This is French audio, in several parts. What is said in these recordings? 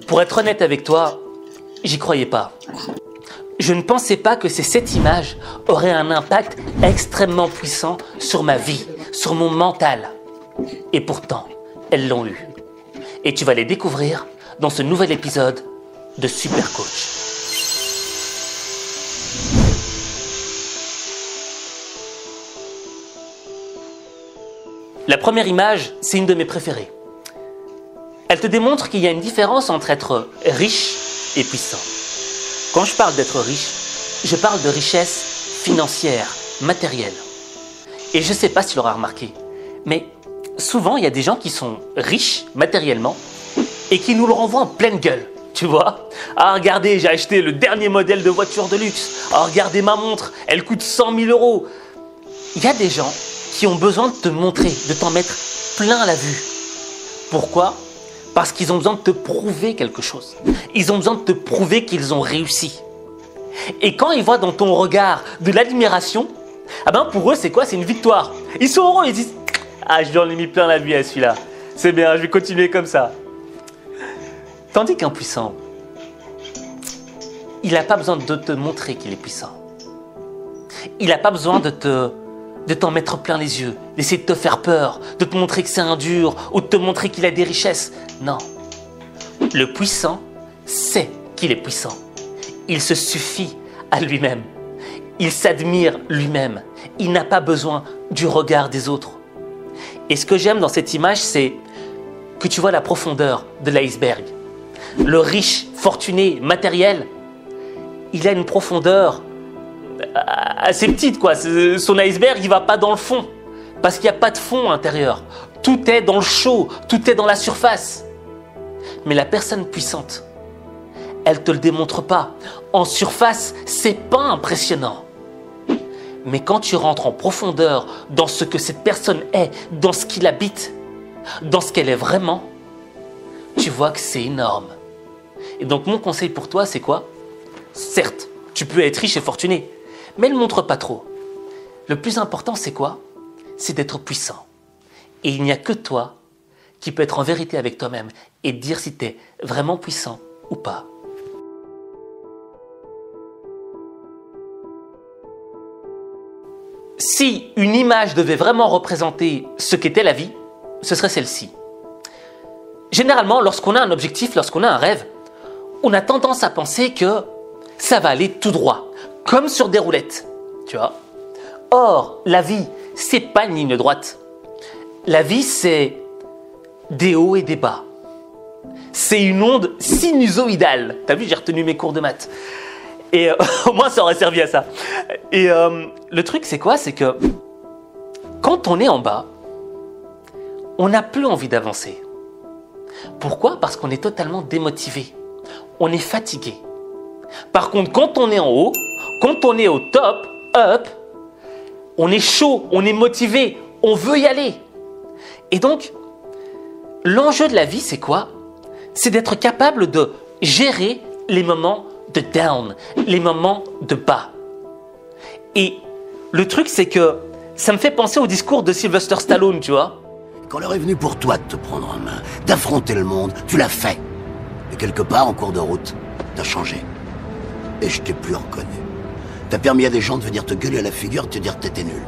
Pour être honnête avec toi, j'y croyais pas. Je ne pensais pas que ces 7 images auraient un impact extrêmement puissant sur ma vie, sur mon mental. Et pourtant, elles l'ont eu. Et tu vas les découvrir dans ce nouvel épisode de Super Coach. La première image, c'est une de mes préférées. Elle te démontre qu'il y a une différence entre être riche et puissant. Quand je parle d'être riche, je parle de richesse financière, matérielle. Et je ne sais pas si tu l'auras remarqué, mais souvent il y a des gens qui sont riches matériellement et qui nous le renvoient en pleine gueule. Tu vois? Ah, regardez, j'ai acheté le dernier modèle de voiture de luxe. Ah, regardez ma montre, elle coûte 100 000 €. Il y a des gens qui ont besoin de te montrer, de t'en mettre plein la vue. Pourquoi? Parce qu'ils ont besoin de te prouver quelque chose. Ils ont besoin de te prouver qu'ils ont réussi. Et quand ils voient dans ton regard de l'admiration, ah ben pour eux c'est quoi? C'est une victoire. Ils sont heureux, ils disent « Ah, je lui en ai mis plein la vue à celui-là. C'est bien, je vais continuer comme ça. » Tandis qu'un puissant, il n'a pas besoin de te montrer qu'il est puissant. Il n'a pas besoin de t'en mettre plein les yeux, d'essayer de te faire peur, de te montrer que c'est un dur ou de te montrer qu'il a des richesses. Non. Le puissant sait qu'il est puissant. Il se suffit à lui-même. Il s'admire lui-même. Il n'a pas besoin du regard des autres. Et ce que j'aime dans cette image, c'est que tu vois la profondeur de l'iceberg. Le riche, fortuné, matériel, il a une profondeur assez petite, quoi. Son iceberg, il ne va pas dans le fond, parce qu'il n'y a pas de fond intérieur. Tout est dans le chaud, tout est dans la surface. Mais la personne puissante, elle ne te le démontre pas. En surface, c'est pas impressionnant. Mais quand tu rentres en profondeur dans ce que cette personne est, dans ce qu'il habite, dans ce qu'elle est vraiment, tu vois que c'est énorme. Et donc mon conseil pour toi, c'est quoi? Certes, tu peux être riche et fortuné, mais ne le montre pas trop. Le plus important, c'est quoi? C'est d'être puissant. Et il n'y a que toi qui peux être en vérité avec toi-même et te dire si tu es vraiment puissant ou pas. Si une image devait vraiment représenter ce qu'était la vie, ce serait celle-ci. Généralement, lorsqu'on a un objectif, lorsqu'on a un rêve, on a tendance à penser que ça va aller tout droit, comme sur des roulettes, tu vois. Or, la vie, c'est pas une ligne droite. La vie, c'est des hauts et des bas. C'est une onde sinusoïdale. T'as vu, j'ai retenu mes cours de maths. Et au moins, ça aurait servi à ça. Et le truc, c'est quoi? C'est que quand on est en bas, on n'a plus envie d'avancer. Pourquoi? Parce qu'on est totalement démotivé. On est fatigué. Par contre, quand on est en haut, quand on est au top, up, on est chaud, on est motivé, on veut y aller. Et donc, l'enjeu de la vie, c'est quoi? C'est d'être capable de gérer les moments de down, les moments de bas. Et le truc, c'est que ça me fait penser au discours de Sylvester Stallone, tu vois. Quand l'heure est venue pour toi de te prendre en main, d'affronter le monde, tu l'as fait. Et quelque part, en cours de route, t'as changé. Et je t'ai plus reconnu. T'as permis à des gens de venir te gueuler à la figure et te dire que t'étais nul.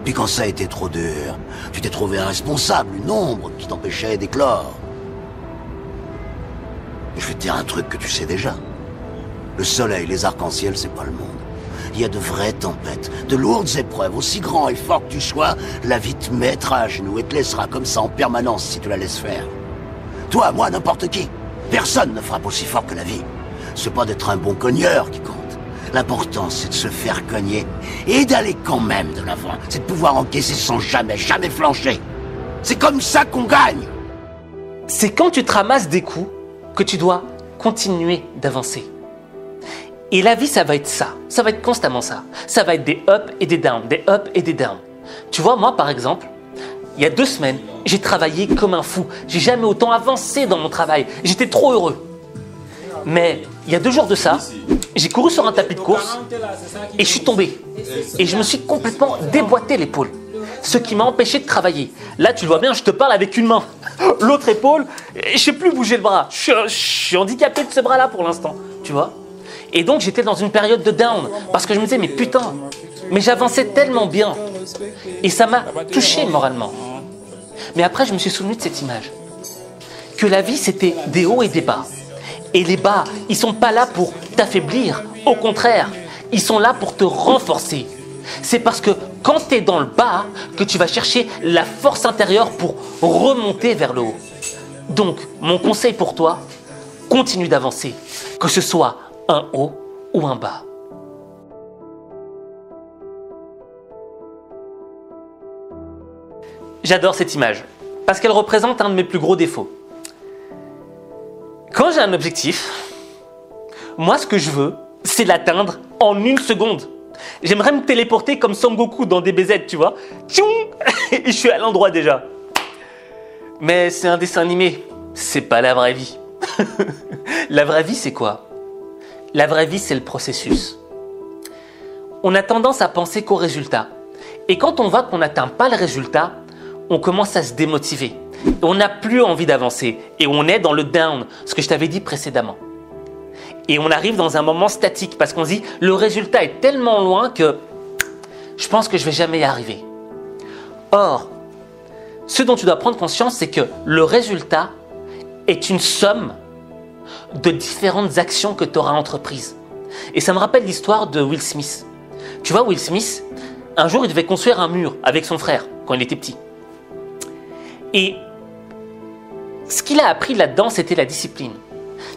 Puis quand ça a été trop dur, tu t'es trouvé un responsable, une ombre qui t'empêchait d'éclore. Et je vais te dire un truc que tu sais déjà. Le soleil, les arcs-en-ciel, c'est pas le monde. Il y a de vraies tempêtes, de lourdes épreuves, aussi grand et fort que tu sois, la vie te mettra à genoux et te laissera comme ça en permanence si tu la laisses faire. Toi, moi, n'importe qui. Personne ne frappe aussi fort que la vie. C'est pas d'être un bon cogneur qui compte. L'important, c'est de se faire cogner et d'aller quand même de l'avant. C'est de pouvoir encaisser sans jamais flancher. C'est comme ça qu'on gagne. C'est quand tu te ramasses des coups que tu dois continuer d'avancer. Et la vie, ça va être ça. Ça va être constamment ça. Ça va être des ups et des downs, des ups et des downs. Tu vois, moi, par exemple, il y a 2 semaines, j'ai travaillé comme un fou. J'ai jamais autant avancé dans mon travail. J'étais trop heureux. Mais il y a 2 jours de ça, j'ai couru sur un tapis de course et je suis tombé. Et je me suis complètement déboîté l'épaule. Ce qui m'a empêché de travailler. Là, tu le vois bien, je te parle avec une main. L'autre épaule, je ne sais plus bouger le bras. Je suis handicapé de ce bras-là pour l'instant, tu vois. Et donc, j'étais dans une période de down. Parce que je me disais, mais putain, mais j'avançais tellement bien. Et ça m'a touché moralement. Mais après, je me suis souvenu de cette image. Que la vie, c'était des hauts et des bas. Et les bas, ils ne sont pas là pour t'affaiblir. Au contraire, ils sont là pour te renforcer. C'est parce que quand tu es dans le bas que tu vas chercher la force intérieure pour remonter vers le haut. Donc, mon conseil pour toi, continue d'avancer, que ce soit un haut ou un bas. J'adore cette image, parce qu'elle représente un de mes plus gros défauts. Quand j'ai un objectif, moi ce que je veux, c'est l'atteindre en 1 seconde. J'aimerais me téléporter comme Son Goku dans DBZ, tu vois. Tchoum, et je suis à l'endroit déjà. Mais c'est un dessin animé, c'est pas la vraie vie. La vraie vie, c'est quoi? La vraie vie, c'est le processus. On a tendance à penser qu'au résultat. Et quand on voit qu'on n'atteint pas le résultat, on commence à se démotiver. On n'a plus envie d'avancer. Et on est dans le down, ce que je t'avais dit précédemment. Et on arrive dans un moment statique parce qu'on se dit le résultat est tellement loin que je pense que je ne vais jamais y arriver. Or, ce dont tu dois prendre conscience, c'est que le résultat est une somme de différentes actions que tu auras entreprises. Et ça me rappelle l'histoire de Will Smith. Tu vois, Will Smith, un jour, il devait construire un mur avec son frère quand il était petit. Et ce qu'il a appris là-dedans, c'était la discipline.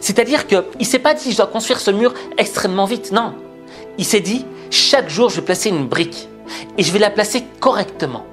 C'est-à-dire qu'il ne s'est pas dit « je dois construire ce mur extrêmement vite ». Non, il s'est dit « chaque jour, je vais placer une brique et je vais la placer correctement ».